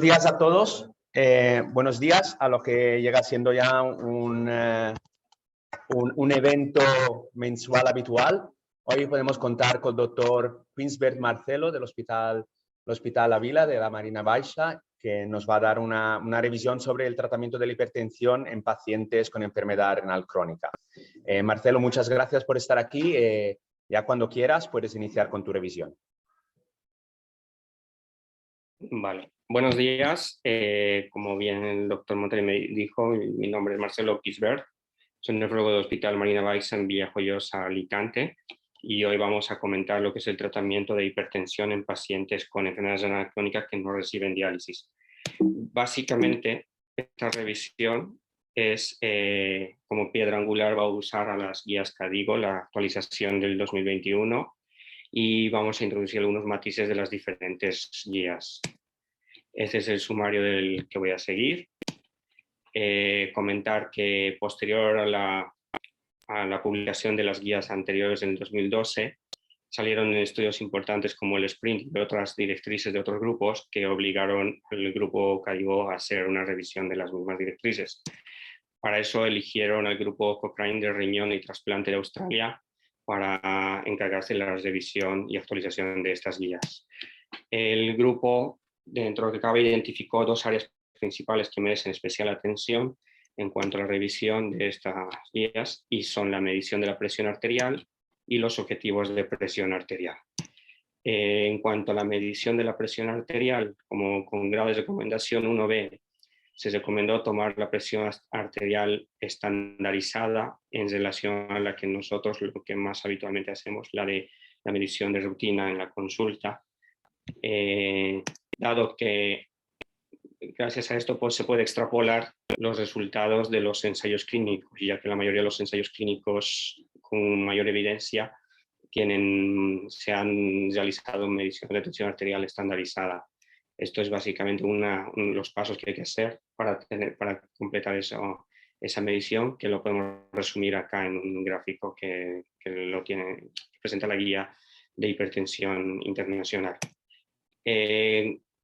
días a todos. Buenos días a lo que llega siendo ya un evento mensual habitual. Hoy podemos contar con el doctor Quinsbert Marcelo del Hospital Avila de la Marina Baixa, que nos va a dar una revisión sobre el tratamiento de la hipertensión en pacientes con enfermedad renal crónica. Marcelo, muchas gracias por estar aquí. Ya cuando quieras puedes iniciar con tu revisión. Vale, buenos días. Como bien el doctor Montero me dijo, mi nombre es Marcelo Quinsbert, soy nefrólogo del Hospital Marina Baixa en Villajoyosa, Alicante, y hoy vamos a comentar lo que es el tratamiento de hipertensión en pacientes con enfermedad renal crónica que no reciben diálisis. Básicamente, esta revisión es como piedra angular, va a usar a las guías CADIGO, la actualización del 2021, y vamos a introducir algunos matices de las diferentes guías. Este es el sumario del que voy a seguir. Comentar que posterior a la publicación de las guías anteriores en 2012, salieron estudios importantes como el SPRINT y otras directrices de otros grupos que obligaron al grupo CADIGO a hacer una revisión de las mismas directrices. Para eso eligieron al grupo Cochrane de riñón y trasplante de Australia para encargarse de la revisión y actualización de estas guías. El grupo, dentro de lo que cabe, identificó dos áreas principales que merecen especial atención en cuanto a la revisión de estas guías, y son la medición de la presión arterial y los objetivos de presión arterial. En cuanto a la medición de la presión arterial, como con grado de recomendación 1B, se recomendó tomar la presión arterial estandarizada en relación a la que nosotros lo que más habitualmente hacemos, la de la medición de rutina en la consulta, dado que gracias a esto pues, se puede extrapolar los resultados de los ensayos clínicos, ya que la mayoría de los ensayos clínicos con mayor evidencia se han realizado medición de tensión arterial estandarizada. Esto es básicamente uno de los pasos que hay que hacer para completar esa medición, que lo podemos resumir acá en un gráfico que presenta la guía de hipertensión internacional.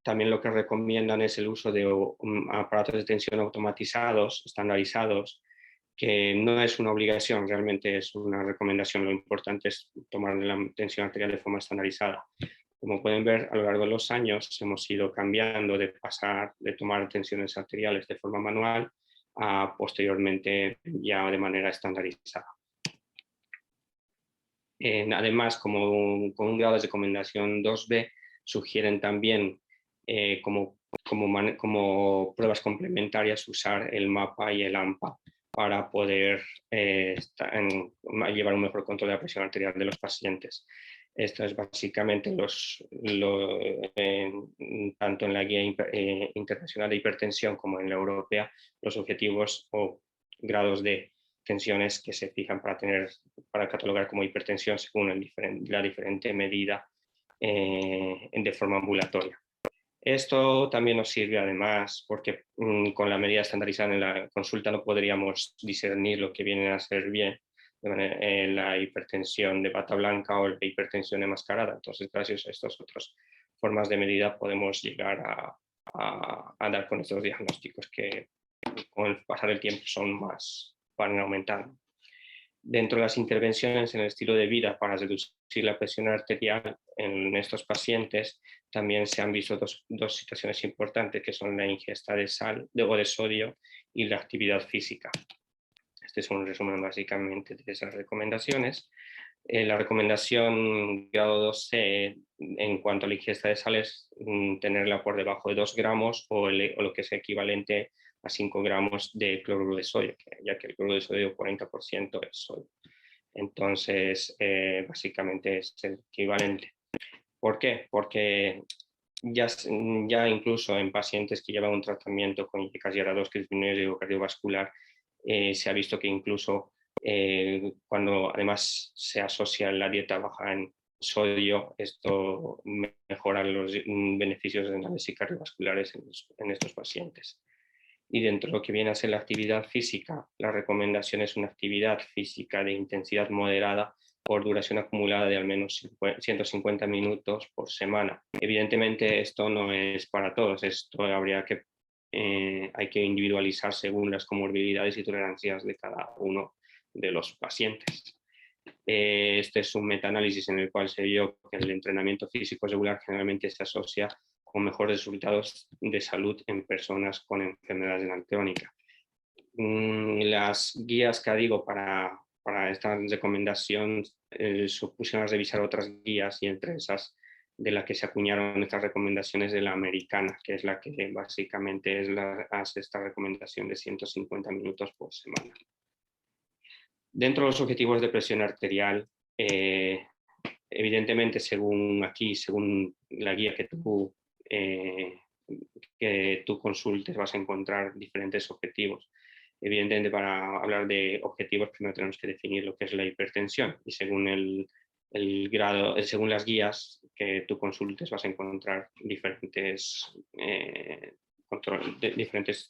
También lo que recomiendan es el uso de aparatos de tensión automatizados, estandarizados, que no es una obligación, realmente es una recomendación. Lo importante es tomar la tensión arterial de forma estandarizada. Como pueden ver, a lo largo de los años hemos ido cambiando de pasar de tomar tensiones arteriales de forma manual a posteriormente ya de manera estandarizada. Además, con un grado de recomendación 2B, sugieren también como pruebas complementarias usar el MAPA y el AMPA para poder llevar un mejor control de la presión arterial de los pacientes. Esto es básicamente tanto en la guía internacional de hipertensión como en la europea, los objetivos o grados de tensiones que se fijan para catalogar como hipertensión según la diferente medida de forma ambulatoria. Esto también nos sirve además porque con la medida estandarizada en la consulta no podríamos discernir lo que viene a ser bien la hipertensión de bata blanca o la hipertensión enmascarada. Entonces, gracias a estas otras formas de medida podemos llegar a dar con estos diagnósticos que con el pasar del tiempo van aumentando. Dentro de las intervenciones en el estilo de vida para reducir la presión arterial en estos pacientes, también se han visto dos situaciones importantes, que son la ingesta de sal o de sodio y la actividad física. Este es un resumen básicamente de esas recomendaciones. La recomendación grado 2C en cuanto a la ingesta de sal es tenerla por debajo de 2 gramos o lo que es equivalente a 5 gramos de cloruro de sodio, ya que el cloruro de sodio 40% es sodio. Entonces, básicamente es el equivalente. ¿Por qué? Porque ya incluso en pacientes que llevan un tratamiento con IGCAS-IARA2 que disminuye el riesgo cardiovascular, se ha visto que incluso cuando además se asocia la dieta baja en sodio, esto mejora los beneficios renales y cardiovasculares en estos pacientes. Y dentro de lo que viene a ser la actividad física, la recomendación es una actividad física de intensidad moderada por duración acumulada de al menos 150 minutos por semana. Evidentemente esto no es para todos, esto hay que individualizar según las comorbilidades y tolerancias de cada uno de los pacientes. Este es un metaanálisis en el cual se vio que el entrenamiento físico regular generalmente se asocia con mejores resultados de salud en personas con enfermedad renal crónica. Las guías que digo para esta recomendación supusieron revisar otras guías y entre esas de las que se acuñaron estas recomendaciones de la americana, que es la que básicamente hace esta recomendación de 150 minutos por semana. Dentro de los objetivos de presión arterial, evidentemente según la guía que tú consultes vas a encontrar diferentes objetivos. Evidentemente para hablar de objetivos primero tenemos que definir lo que es la hipertensión y según el grado, según las guías que tú consultes vas a encontrar diferentes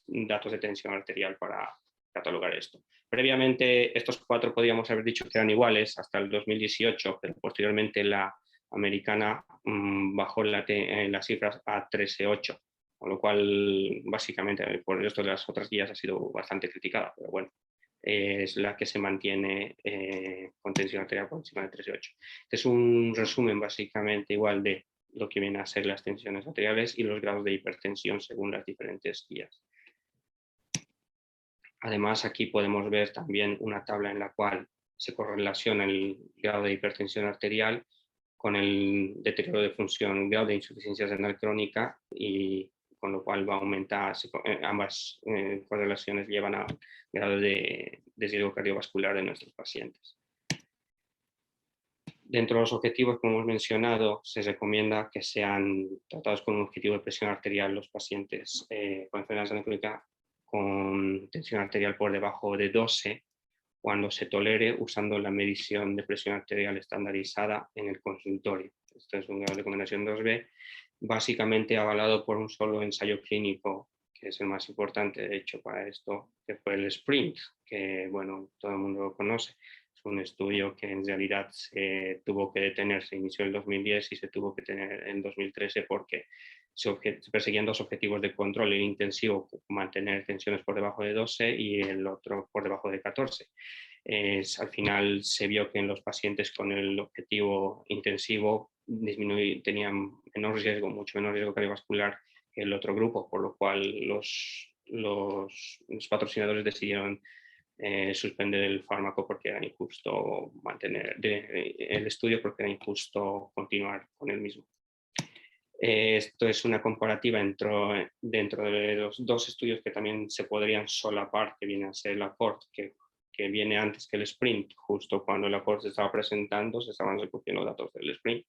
datos de tensión arterial para catalogar esto. Previamente estos 4 podríamos haber dicho que eran iguales hasta el 2018, pero posteriormente la americana bajó las cifras a 13,8, con lo cual básicamente por el resto de las otras guías ha sido bastante criticada, pero bueno, es la que se mantiene con tensión arterial por encima de 13,8. Este es un resumen básicamente igual de lo que vienen a ser las tensiones arteriales y los grados de hipertensión según las diferentes guías. Además, aquí podemos ver también una tabla en la cual se correlaciona el grado de hipertensión arterial con el deterioro de función, el grado de insuficiencia renal crónica, y con lo cual va a aumentar, ambas correlaciones llevan a grado de riesgo cardiovascular de nuestros pacientes. Dentro de los objetivos, como hemos mencionado, se recomienda que sean tratados con un objetivo de presión arterial los pacientes con enfermedad renal crónica con tensión arterial por debajo de 12 cuando se tolere usando la medición de presión arterial estandarizada en el consultorio. Esto es una recomendación 2B, básicamente avalado por un solo ensayo clínico, que es el más importante de hecho para esto, que fue el SPRINT, que bueno, todo el mundo lo conoce. Es un estudio que en realidad se tuvo que detener, se inició en 2010 y se tuvo que detener en 2013 porque se perseguían 2 objetivos de control: el intensivo, mantener tensiones por debajo de 12, y el otro por debajo de 14. Al final se vio que en los pacientes con el objetivo intensivo tenían menor riesgo, mucho menor riesgo cardiovascular que el otro grupo, por lo cual los patrocinadores decidieron suspender el fármaco porque era injusto mantener el estudio, porque era injusto continuar con el mismo. Esto es una comparativa dentro de los 2 estudios que también se podrían solapar, que viene a ser el ACCORD, que viene antes que el SPRINT. Justo cuando el ACCORD se estaba presentando, se estaban recogiendo datos del SPRINT.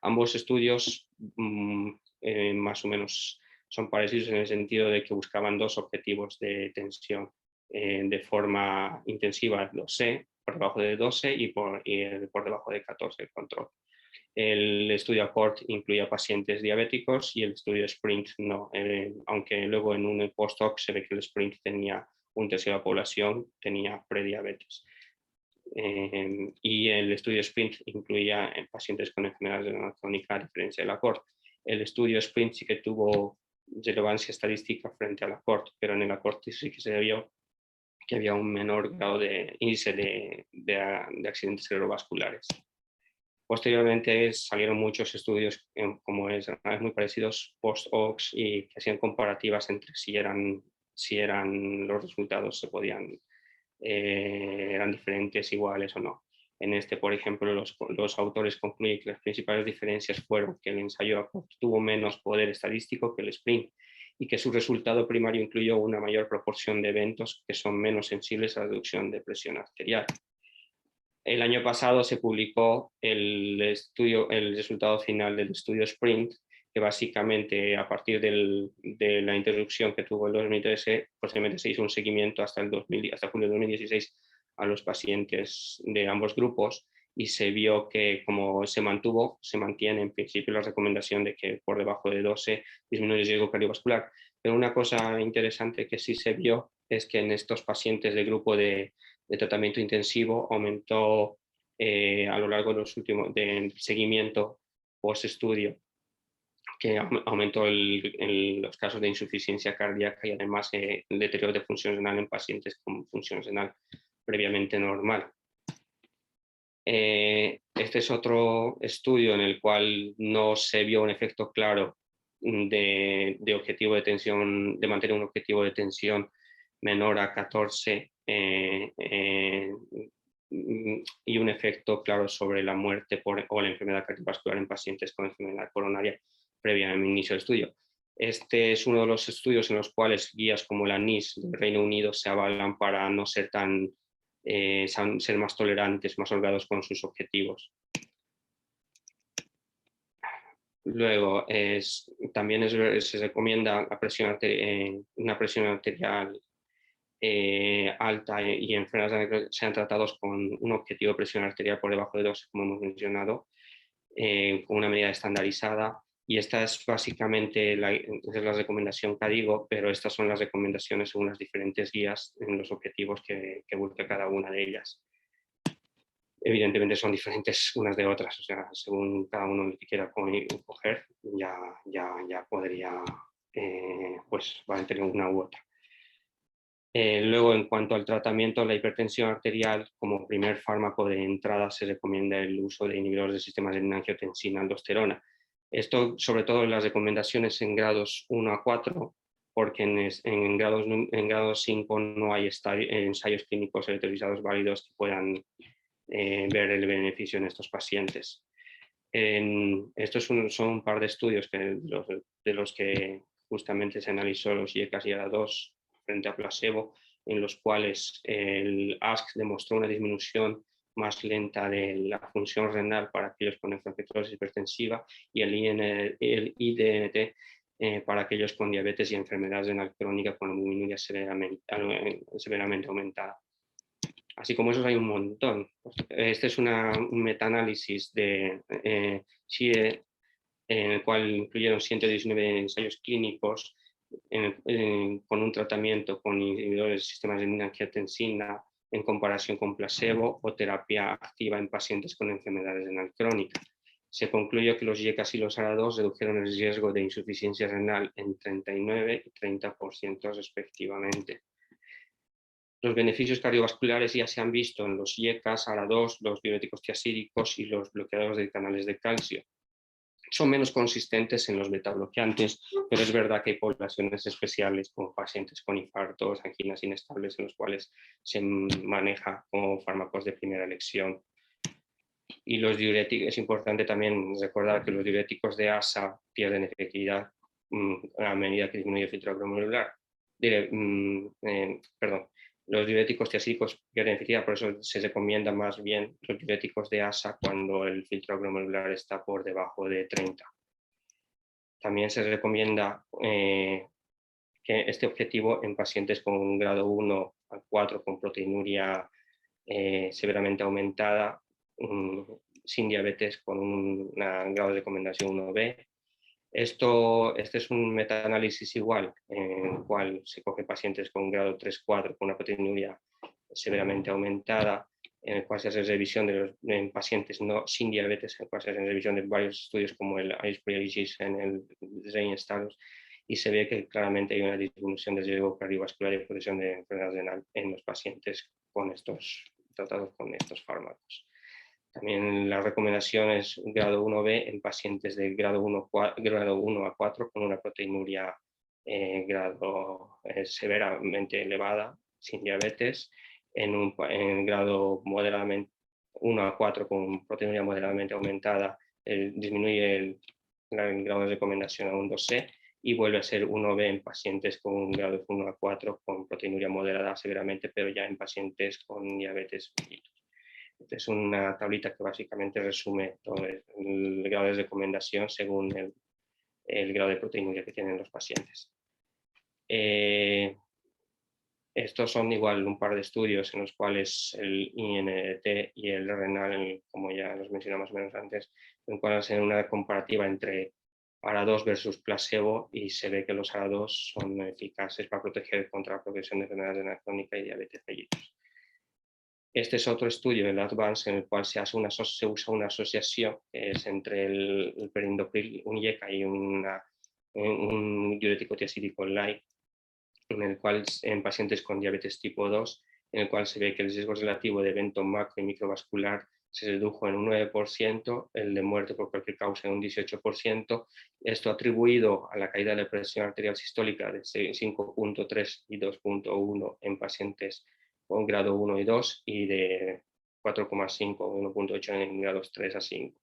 Ambos estudios más o menos son parecidos en el sentido de que buscaban 2 objetivos de tensión de forma intensiva, 12, por debajo de 12 y por debajo de 14 el control. El estudio ACCORD incluía pacientes diabéticos y el estudio SPRINT no, aunque luego en un post-hoc se ve que el SPRINT tenía un tercio de la población tenía prediabetes. Y el estudio SPRINT incluía pacientes con enfermedad renal crónica, a diferencia del ACCORD. El estudio SPRINT sí que tuvo relevancia estadística frente al ACCORD, pero en el ACCORD sí que se vio que había un menor grado de índice de accidentes cerebrovasculares. Posteriormente salieron muchos estudios como muy parecidos post-hocs y que hacían comparativas entre si eran los resultados eran diferentes, iguales o no. En este, por ejemplo, los autores concluyen que las principales diferencias fueron que el ensayo ACCORD tuvo menos poder estadístico que el SPRINT y que su resultado primario incluyó una mayor proporción de eventos que son menos sensibles a la reducción de presión arterial. El año pasado se publicó el resultado final del estudio SPRINT, que básicamente a partir de la introducción que tuvo el 2013, posteriormente se hizo un seguimiento hasta julio de 2016 a los pacientes de ambos grupos y se vio que como se mantiene en principio la recomendación de que por debajo de 12 disminuye el riesgo cardiovascular. Pero una cosa interesante que sí se vio es que en estos pacientes de grupo de tratamiento intensivo aumentó a lo largo de los últimos del seguimiento post-estudio, que aumentó los casos de insuficiencia cardíaca y además el deterioro de función renal en pacientes con función renal previamente normal. Este es otro estudio en el cual no se vio un efecto claro de objetivo de tensión, de mantener un objetivo de tensión menor a 14 y un efecto claro sobre la muerte o la enfermedad cardiovascular en pacientes con enfermedad coronaria previa al inicio del estudio. Este es uno de los estudios en los cuales guías como la NICE del Reino Unido se avalan para no ser tan ser más tolerantes, más holgados con sus objetivos. Luego, también se recomienda una presión arterial alta y enfermedades que sean tratados con un objetivo de presión arterial por debajo de 12, como hemos mencionado, con una medida estandarizada. Y esta es básicamente la recomendación que digo, pero estas son las recomendaciones según las diferentes guías en los objetivos que busca cada una de ellas. Evidentemente son diferentes unas de otras, o sea, según cada uno lo que quiera coger, ya podría, pues, va a tener una u otra. Luego, en cuanto al tratamiento de la hipertensión arterial, como primer fármaco de entrada se recomienda el uso de inhibidores del sistema de angiotensina-aldosterona. Esto, sobre todo en las recomendaciones en grados 1 a 4, porque en grados 5 no hay ensayos clínicos televisados válidos que puedan ver el beneficio en estos pacientes. Estos son un par de estudios de los que justamente se analizó los IECAS y ARA2 frente a placebo, en los cuales el ASC demostró una disminución más lenta de la función renal para aquellos con nefropetrosis hipertensiva y el IDNT para aquellos con diabetes y enfermedad renal crónica con albuminuria severamente aumentada. Así como esos hay un montón. Este es un metaanálisis en el cual incluyeron 119 ensayos clínicos con un tratamiento con inhibidores del sistema de angiotensina en comparación con placebo o terapia activa en pacientes con enfermedades renal crónica. Se concluyó que los IECAS y los ARA2 redujeron el riesgo de insuficiencia renal en 39 y 30% respectivamente. Los beneficios cardiovasculares ya se han visto en los IECAS, ARA2, los diuréticos tiazídicos y los bloqueadores de canales de calcio. Son menos consistentes en los betabloqueantes, pero es verdad que hay poblaciones especiales como pacientes con infartos, anginas inestables, en los cuales se maneja como fármacos de primera elección. Y los diuréticos, es importante también recordar que los diuréticos de ASA pierden efectividad a medida que disminuye el filtro glomerular. Los diuréticos tiazídicos pierden efectividad, por eso se recomienda más bien los diuréticos de ASA cuando el filtro glomerular está por debajo de 30. También se recomienda que este objetivo en pacientes con un grado 1 a 4 con proteinuria severamente aumentada, sin diabetes, con un grado de recomendación 1B. Este es un metaanálisis igual, en el cual se coge pacientes con grado 3-4 con una proteinuria severamente aumentada, en el cual se hace revisión en pacientes sin diabetes, en el cual se hace revisión de varios estudios como el ICE-PREALIGIS en el REIN-STAROS, y se ve que claramente hay una disminución del riesgo cardiovascular y progresión de enfermedad renal en los pacientes tratados con estos fármacos. También las recomendaciones grado 1B en pacientes de grado 1 a 4 con una proteinuria severamente elevada, sin diabetes, en grado moderadamente 1 a 4 con proteinuria moderadamente aumentada, disminuye el grado de recomendación a un 2C y vuelve a ser 1B en pacientes con un grado de 1 a 4 con proteinuria moderada severamente, pero ya en pacientes con diabetes mellitus. Esta es una tablita que básicamente resume todo el grado de recomendación según el grado de proteinuria que tienen los pacientes. Estos son igual un par de estudios en los cuales el INT y el renal, como ya los mencionamos menos antes, en los cuales hacen una comparativa entre ARA2 versus placebo y se ve que los ARA2 son eficaces para proteger contra la progresión de enfermedad renal crónica y diabetes mellitus. Este es otro estudio, el ADVANCE, en el cual se usa una asociación que es entre el perindopril, un IECA y un diurético tiacídico light, en el cual en pacientes con diabetes tipo 2, en el cual se ve que el riesgo relativo de evento macro y microvascular se redujo en un 9%, el de muerte por cualquier causa en un 18%, esto atribuido a la caída de la presión arterial sistólica de 5.3 y 2.1 en pacientes con grado 1 y 2 y de 4,5 o 1.8 en grados 3 a 5.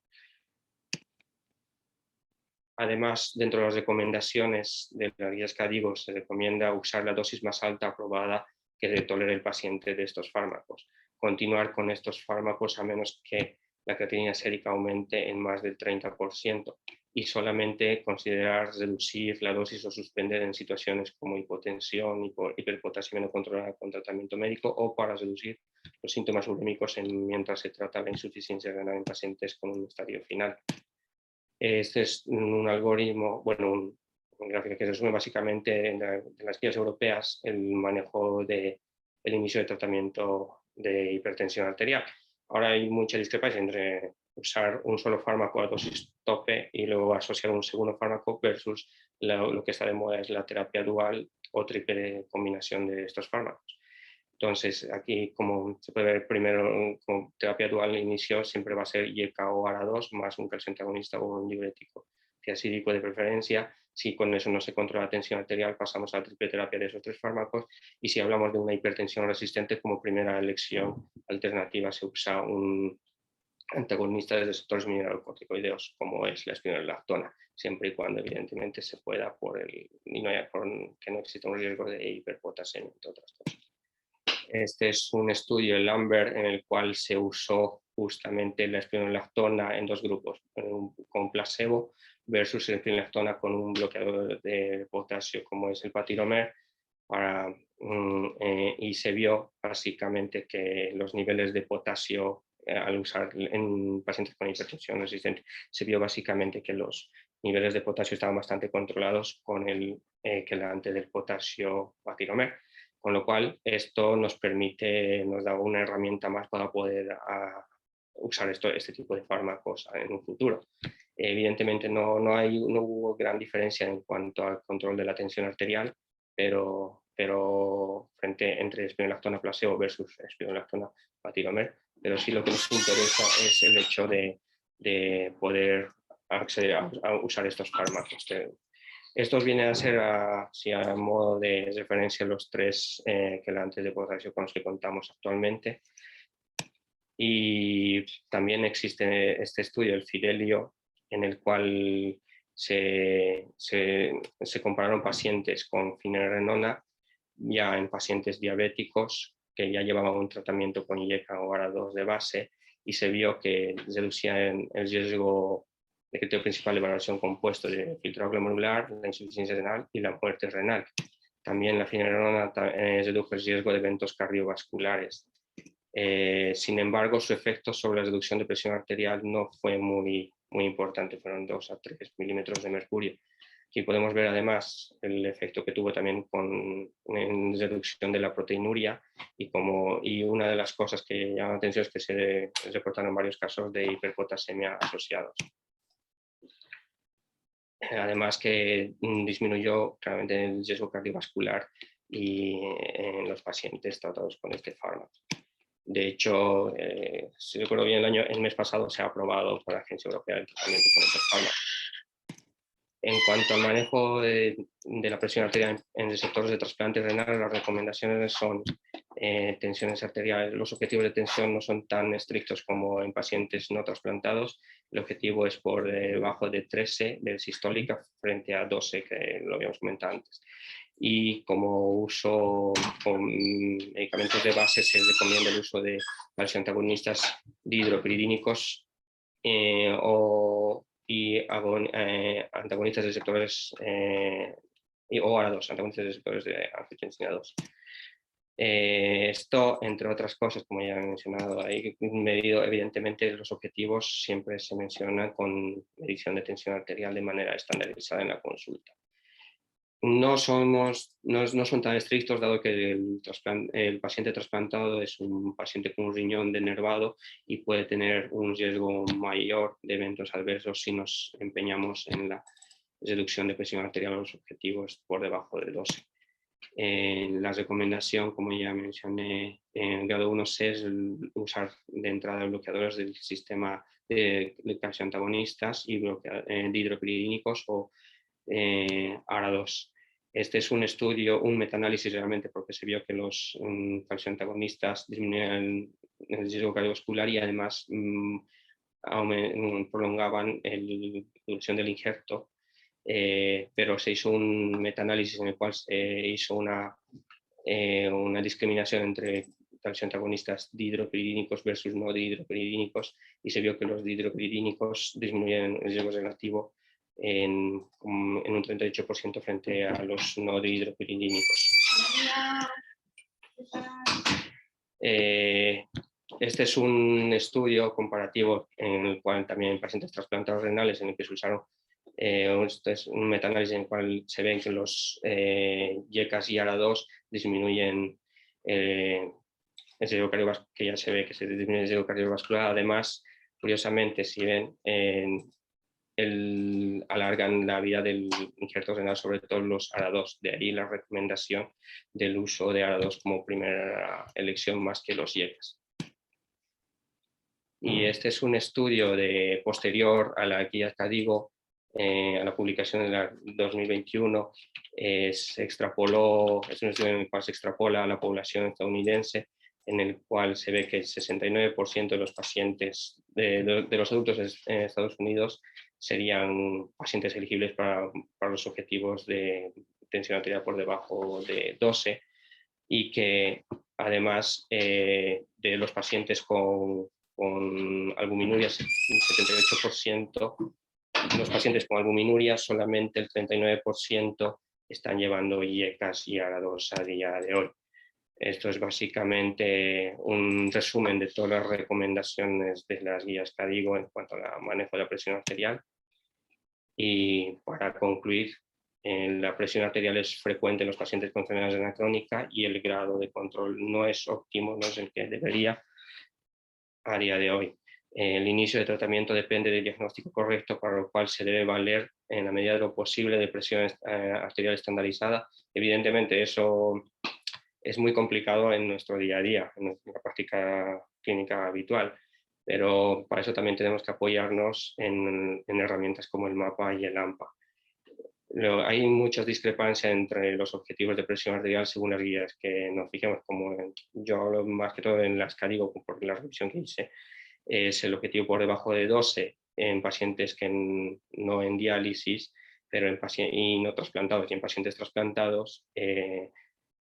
Además, dentro de las recomendaciones de las guías CADIGO se recomienda usar la dosis más alta aprobada que tolere el paciente de estos fármacos. Continuar con estos fármacos a menos que la creatinina sérica aumente en más del 30% y solamente considerar reducir la dosis o suspender en situaciones como hipotensión, hiperpotasio no controlada con tratamiento médico o para reducir los síntomas urémicos mientras se trata la insuficiencia renal en pacientes con un estadio final. Este es un algoritmo, bueno, un gráfico que resume básicamente en las guías europeas el manejo del inicio de tratamiento de hipertensión arterial. Ahora hay mucha discrepancia entre usar un solo fármaco a dosis tope y luego asociar un segundo fármaco versus lo que está de moda es la terapia dual o triple combinación de estos fármacos. Entonces, aquí, como se puede ver primero, como terapia dual al inicio siempre va a ser IECA o ARA2 más un calcio antagonista o un diurético tiacídico de preferencia. Si con eso no se controla la tensión arterial, pasamos a la triple terapia de esos tres fármacos. Y si hablamos de una hipertensión resistente, como primera elección alternativa se usa un antagonista de receptores mineralocorticoideos, como es la espironolactona, siempre y cuando evidentemente se pueda y no haya que no exista un riesgo de hiperpotasemia, entre otras cosas. Este es un estudio, el AMBER, en el cual se usó justamente la espironolactona en dos grupos, con placebo versus la espironolactona con un bloqueador de potasio como es el patiromer, y se vio básicamente que los niveles de potasio al usar en pacientes con hipertensión resistente, se vio básicamente que los niveles de potasio estaban bastante controlados con el quelante del potasio patiromer. Con lo cual, esto nos da una herramienta más para poder usar este tipo de fármacos en un futuro. Evidentemente no hubo gran diferencia en cuanto al control de la tensión arterial, pero entre espironolactona placebo versus espironolactona patiromer, pero sí lo que nos interesa es el hecho de poder acceder a usar estos fármacos. Estos vienen a ser, a modo de referencia, los tres quelantes de potasio con los que contamos actualmente. Y también existe este estudio, el Fidelio, en el cual se compararon pacientes con finerenona ya en pacientes diabéticos que ya llevaban un tratamiento con IECA o ARA2 de base y se vio que reducían el riesgo de criterio principal de valoración compuesto de filtrado glomerular, la insuficiencia renal y la muerte renal. También la finerenona redujo el riesgo de eventos cardiovasculares. Sin embargo, su efecto sobre la reducción de presión arterial no fue muy importante, fueron 2 a 3 milímetros de mercurio. Aquí podemos ver además el efecto que tuvo también en reducción de la proteinuria y una de las cosas que llaman la atención es que se reportaron varios casos de hiperpotasemia asociados. Además que disminuyó claramente el riesgo cardiovascular en los pacientes tratados con este fármaco. De hecho, si recuerdo bien, el mes pasado se ha aprobado por la Agencia Europea del Tratamiento con estos fármacos. En cuanto al manejo de la presión arterial en receptores de trasplante renal, las recomendaciones son tensiones arteriales. Los objetivos de tensión no son tan estrictos como en pacientes no trasplantados. El objetivo es por debajo de 13 de sistólica frente a 12, que lo habíamos comentado antes. Y como uso con medicamentos de base, se recomienda el uso de calcioantagonistas dihidropiridínicos y antagonistas de receptores o ARA2, antagonistas de receptores de angiotensina 2. Esto, entre otras cosas, como ya he mencionado ahí, medido evidentemente los objetivos siempre se mencionan con medición de tensión arterial de manera estandarizada en la consulta. no son tan estrictos, dado que el paciente trasplantado es un paciente con un riñón denervado y puede tener un riesgo mayor de eventos adversos si nos empeñamos en la reducción de presión arterial a los objetivos por debajo de 12. La recomendación, como ya mencioné, en grado 1C es usar de entrada bloqueadores del sistema de calcio antagonistas y dihidropiridínicos o ARA2. Este es un estudio, un metaanálisis realmente, porque se vio que los calcioantagonistas disminuían el riesgo cardiovascular y además prolongaban la duración del injerto, pero se hizo un metaanálisis en el cual se hizo una discriminación entre calcioantagonistas dihidropiridínicos versus no dihidropiridínicos y se vio que los dihidropiridínicos disminuían el riesgo relativo en un 38% frente a los no dihidropiridínicos. Este es un estudio comparativo en el cual también en pacientes trasplantados renales en el que se usaron este es un metaanálisis en el cual se ven que los YECAS y ARA2 disminuyen el riesgo cardiovascular, que ya se ve que se disminuye el riesgo cardiovascular. Además, curiosamente, si ven, alargan la vida del injerto renal, sobre todo los ARA2. De ahí la recomendación del uso de ARA2 como primera elección más que los YECAS. Y este es un estudio posterior a la guía KDIGO, a la publicación de 2021, es un estudio en el cual se extrapola a la población estadounidense, en el cual se ve que el 69% de los pacientes, de los adultos en Estados Unidos, serían pacientes elegibles para los objetivos de tensión arterial por debajo de 12, y que además de los pacientes con albuminuria, un 78%, los pacientes con albuminuria, solamente el 39% están llevando YECAS y ARA2 a día de hoy. Esto es básicamente un resumen de todas las recomendaciones de las guías KDIGO en cuanto al manejo de la presión arterial. Y para concluir, la presión arterial es frecuente en los pacientes con enfermedad renal crónica y el grado de control no es óptimo, no es el que debería a día de hoy. El inicio de tratamiento depende del diagnóstico correcto, para lo cual se debe valer en la medida de lo posible de presión arterial estandarizada. Evidentemente eso es muy complicado en nuestro día a día, en nuestra práctica clínica habitual, pero para eso también tenemos que apoyarnos en herramientas como el MAPA y el AMPA. Hay muchas discrepancias entre los objetivos de presión arterial según las guías que nos fijemos, como yo hablo más que todo en las KDIGO, porque la revisión que hice es el objetivo por debajo de 12 en pacientes que no en diálisis, pero y no trasplantados, y en pacientes trasplantados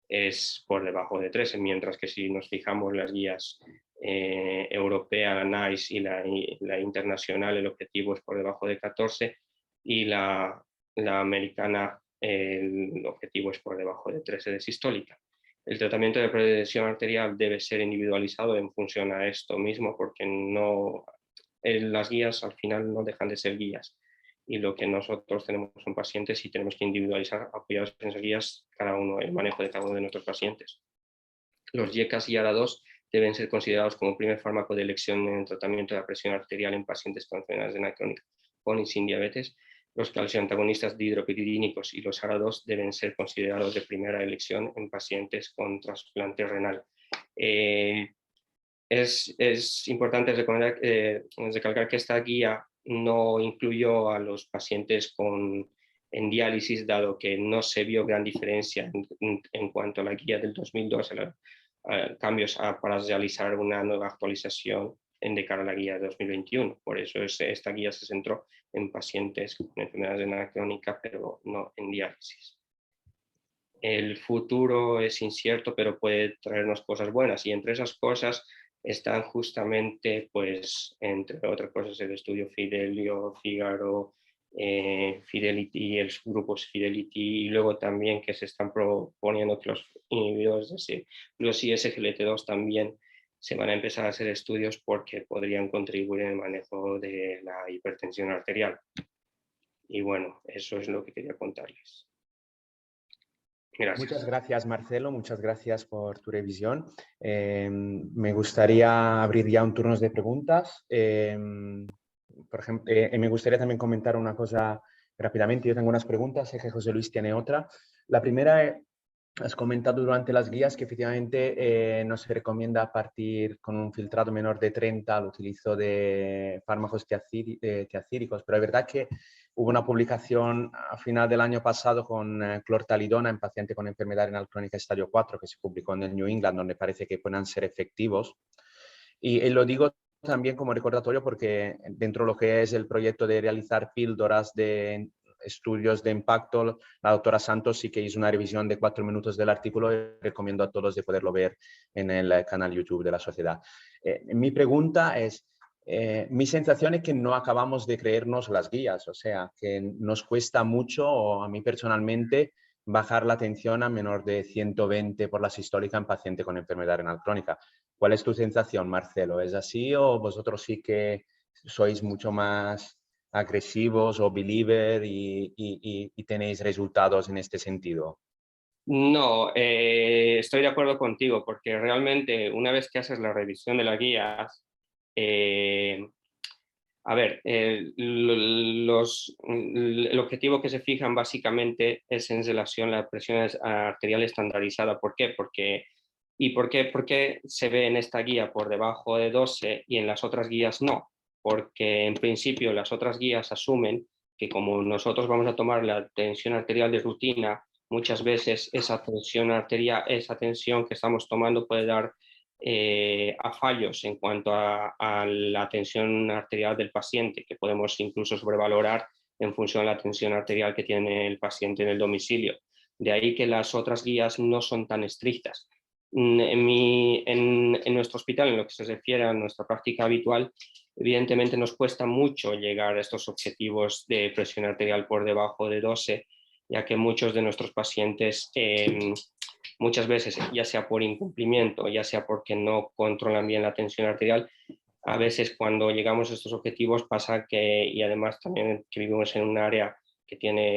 es por debajo de 13, mientras que si nos fijamos las guías europea, NICE y la internacional, el objetivo es por debajo de 14, y la americana, el objetivo es por debajo de 13 de sistólica. El tratamiento de presión arterial debe ser individualizado en función a esto mismo, porque las guías al final no dejan de ser guías, y lo que nosotros tenemos son pacientes y tenemos que individualizar, apoyados en esas guías, cada uno, el manejo de cada uno de nuestros pacientes. Los YECAS y ARA2 deben ser considerados como primer fármaco de elección en el tratamiento de la presión arterial en pacientes con enfermedad renal crónica con y sin diabetes. Los calcioantagonistas dihidropiridínicos y los ARA2 deben ser considerados de primera elección en pacientes con trasplante renal. Es importante recalcar que esta guía no incluyó a los pacientes en diálisis, dado que no se vio gran diferencia en cuanto a la guía del 2002, cambios para realizar una nueva actualización de cara a la guía de 2021. Por eso esta guía se centró en pacientes con enfermedad renal crónica, pero no en diálisis. El futuro es incierto, pero puede traernos cosas buenas, y entre esas cosas están justamente, pues, entre otras cosas, el estudio Fidelio, Figaro, Fidelity, el grupo Fidelity, y luego también que se están proponiendo que los inhibidores de los ISGLT2 también se van a empezar a hacer estudios, porque podrían contribuir en el manejo de la hipertensión arterial. Y bueno, eso es lo que quería contarles. Gracias. Muchas gracias, Marcelo. Muchas gracias por tu revisión. Me gustaría abrir ya un turno de preguntas. Por ejemplo, me gustaría también comentar una cosa rápidamente. Yo tengo unas preguntas, sé que José Luis tiene otra. La primera es, has comentado durante las guías que efectivamente no se recomienda partir con un filtrado menor de 30 al utilizo de fármacos tiazídicos, pero es verdad que hubo una publicación a final del año pasado con clortalidona en paciente con enfermedad renal crónica estadio 4 que se publicó en el New England, donde parece que puedan ser efectivos. Y lo digo también como recordatorio porque dentro de lo que es el proyecto de realizar píldoras de estudios de impacto, la doctora Santos sí que hizo una revisión de 4 minutos del artículo y recomiendo a todos de poderlo ver en el canal YouTube de la sociedad. Mi pregunta es, mi sensación es que no acabamos de creernos las guías, o sea, que nos cuesta mucho, o a mí personalmente, bajar la tensión a menor de 120 por la sistólica en paciente con enfermedad renal crónica. ¿Cuál es tu sensación, Marcelo? ¿Es así o vosotros sí que sois mucho más agresivos o believer y tenéis resultados en este sentido? No, estoy de acuerdo contigo, porque realmente una vez que haces la revisión de las guías, a ver, el objetivo que se fijan básicamente es en relación a la presión arterial estandarizada. ¿Por qué? ¿Por qué se ve en esta guía por debajo de 12 y en las otras guías no? Porque en principio las otras guías asumen que como nosotros vamos a tomar la tensión arterial de rutina, muchas veces esa tensión que estamos tomando puede dar a fallos en cuanto a la tensión arterial del paciente, que podemos incluso sobrevalorar en función de la tensión arterial que tiene el paciente en el domicilio. De ahí que las otras guías no son tan estrictas. En nuestro hospital, en lo que se refiere a nuestra práctica habitual, evidentemente nos cuesta mucho llegar a estos objetivos de presión arterial por debajo de 12, ya que muchos de nuestros pacientes muchas veces, ya sea por incumplimiento, ya sea porque no controlan bien la tensión arterial, a veces cuando llegamos a estos objetivos pasa que, y además también que vivimos en un área que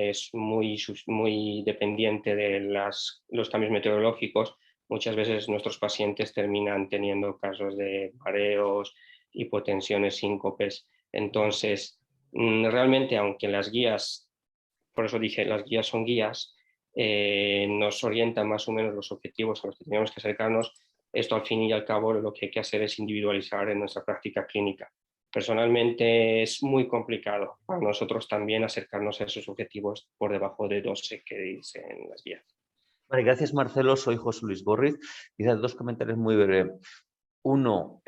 es muy dependiente de los cambios meteorológicos, muchas veces nuestros pacientes terminan teniendo casos de mareos, hipotensiones, síncopes. Entonces, realmente, aunque las guías, por eso dije, las guías son guías, nos orientan más o menos los objetivos a los que tenemos que acercarnos. Esto al fin y al cabo lo que hay que hacer es individualizar en nuestra práctica clínica. Personalmente es muy complicado para nosotros también acercarnos a esos objetivos por debajo de 12 que dicen las guías. Vale, gracias, Marcelo. Soy José Luis Borriz. Quizás dos comentarios muy breves. Uno,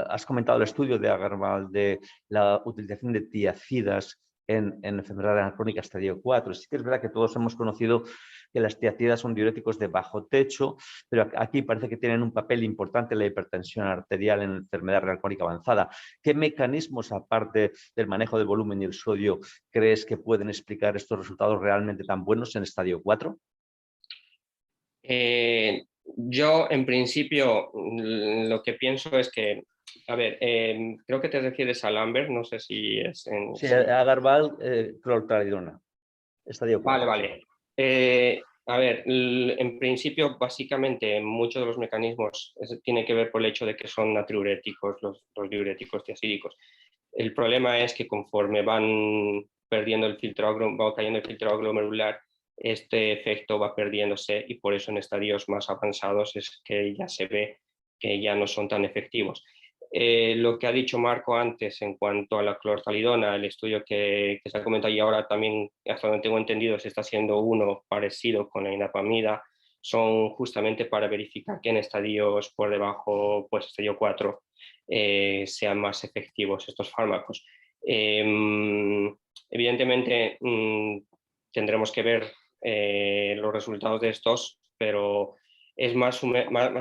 has comentado el estudio de Agarwal de la utilización de tiacidas en enfermedad renal crónica estadio 4. Sí que es verdad que todos hemos conocido que las tiacidas son diuréticos de bajo techo, pero aquí parece que tienen un papel importante en la hipertensión arterial en enfermedad renal crónica avanzada. ¿Qué mecanismos, aparte del manejo del volumen y el sodio, crees que pueden explicar estos resultados realmente tan buenos en estadio 4? Yo, en principio, lo que pienso es que, a ver, creo que te refieres a Lambert, no sé si es en... Sí, Agarwal, clortalidona, estadio 4. Vale. A ver, en principio, básicamente, muchos de los mecanismos tienen que ver por el hecho de que son natriuréticos, los diuréticos tiazídicos. El problema es que conforme van perdiendo va cayendo el filtro glomerular, este efecto va perdiéndose y por eso en estadios más avanzados es que ya se ve que ya no son tan efectivos. Lo que ha dicho Marco antes en cuanto a la clortalidona, el estudio que se ha comentado y ahora también, hasta donde tengo entendido, se está haciendo uno parecido con la inapamida, son justamente para verificar que en estadios por debajo, pues estadio 4, sean más efectivos estos fármacos. Evidentemente, tendremos que ver los resultados de estos, pero es más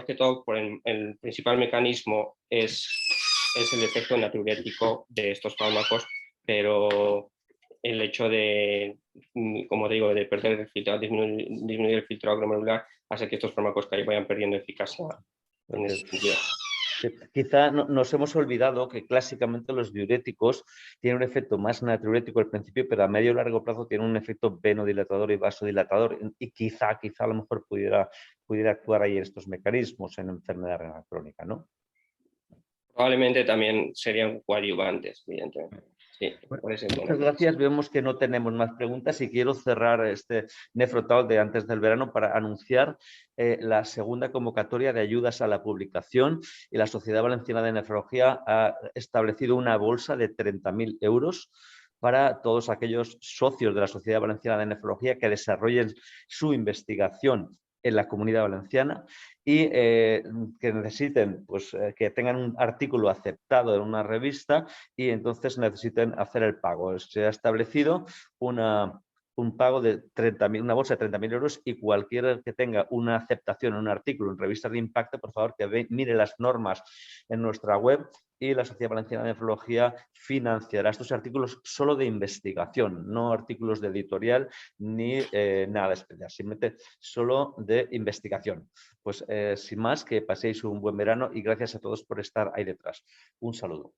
que todo por el principal mecanismo es el efecto natriurético de estos fármacos, pero el hecho de, como digo, de perder el filtrado, disminuir el filtrado glomerular, hace que estos fármacos vayan perdiendo eficacia en ese sentido. Quizá nos hemos olvidado que clásicamente los diuréticos tienen un efecto más natriurético al principio, pero a medio y largo plazo tienen un efecto venodilatador y vasodilatador, y quizá a lo mejor pudiera actuar ahí estos mecanismos en enfermedad renal crónica, ¿no? Probablemente también serían coadyuvantes, evidentemente. Sí, Muchas gracias. Vemos que no tenemos más preguntas y quiero cerrar este Nefrotalk de antes del verano para anunciar la segunda convocatoria de ayudas a la publicación, y la Sociedad Valenciana de Nefrología ha establecido una bolsa de 30.000 euros para todos aquellos socios de la Sociedad Valenciana de Nefrología que desarrollen su investigación en la Comunidad Valenciana y que necesiten, pues, que tengan un artículo aceptado en una revista y entonces necesiten hacer el pago. Se ha establecido un pago de 30.000, una bolsa de 30.000 euros, y cualquiera que tenga una aceptación en un artículo en revistas de impacto, por favor, que mire las normas en nuestra web, y la Sociedad Valenciana de Nefrología financiará estos artículos solo de investigación, no artículos de editorial ni nada especial, simplemente solo de investigación. Pues sin más, que paséis un buen verano y gracias a todos por estar ahí detrás. Un saludo.